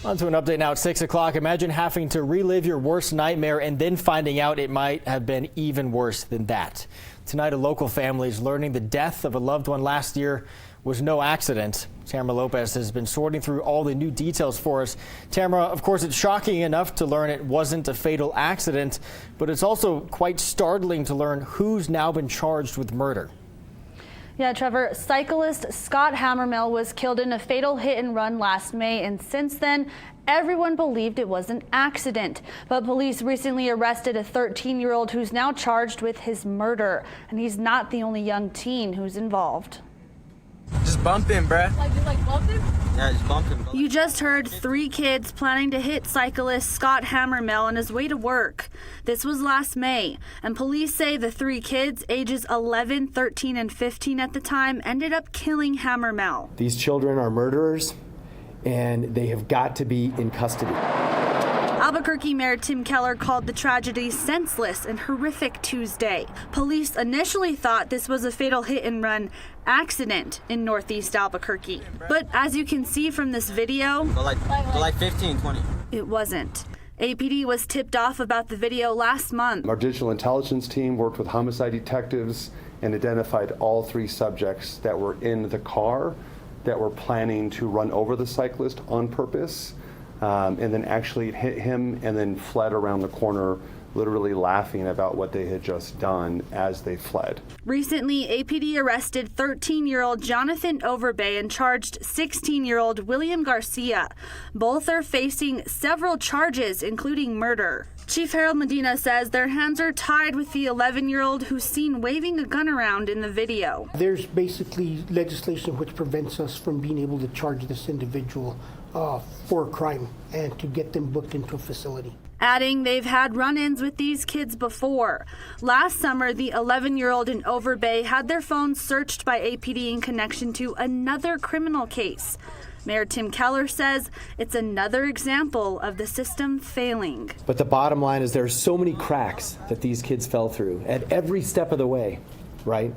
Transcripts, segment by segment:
On to an update now at 6 o'clock. Imagine having to relive your worst nightmare and then finding out it might have been even worse than that. Tonight, a local family is learning the death of a loved one last year was no accident. Tamara Lopez has been sorting through all the new details for us. Tamara, of course, it's shocking enough to learn it wasn't a fatal accident, but it's also quite startling to learn who's now been charged with murder. Yeah, Trevor, cyclist Scott Hammermell was killed in a fatal hit and run last May, and since then, everyone believed it was an accident. But police recently arrested a 13-year-old who's now charged with his murder, and he's not the only young teen who's involved. Just bumped him, bruh. Like, you bumped him? Yeah, just bumped him. You just heard 3 kids planning to hit cyclist Scott Hammermell on his way to work. This was last May, and police say the 3 kids, ages 11, 13, and 15 at the time, ended up killing Hammermell. These children are murderers, and they have got to be in custody. Albuquerque Mayor Tim Keller called the tragedy senseless and horrific Tuesday. Police initially thought this was a fatal hit and run accident in northeast Albuquerque. But as you can see from this video, like 15, 20. it wasn't. APD was tipped off about the video last month. Our digital intelligence team worked with homicide detectives and identified all 3 subjects that were in the car that were planning to run over the cyclist on purpose. And then actually hit him and then fled around the corner, literally laughing about what they had just done as they fled. Recently, APD arrested 13-year-old Jonathan Overbay and charged 16-year-old William Garcia. Both are facing several charges, including murder. Chief Harold Medina says their hands are tied with the 11-year-old who's seen waving a gun around in the video. There's basically legislation which prevents us from being able to charge this individual for a crime and to get them booked into a facility. Adding they've had run-ins with these kids before. Last summer, the 11-year-old in Overbay had their phones searched by APD in connection to another criminal case. Mayor Tim Keller says it's another example of the system failing. But the bottom line is there are so many cracks that these kids fell through at every step of the way, right?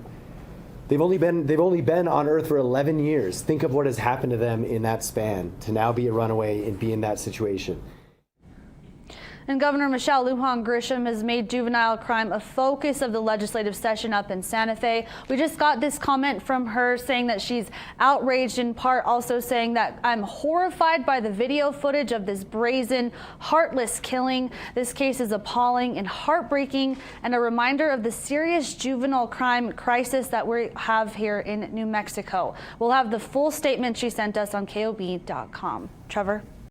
They've only been on Earth for 11 years. Think of what has happened to them in that span to now be a runaway and be in that situation. And Governor Michelle Lujan Grisham has made juvenile crime a focus of the legislative session up in Santa Fe. We just got this comment from her saying that she's outraged, in part also saying that I'm horrified by the video footage of this brazen, heartless killing. This case is appalling and heartbreaking and a reminder of the serious juvenile crime crisis that we have here in New Mexico. We'll have the full statement she sent us on KOB.com. Trevor?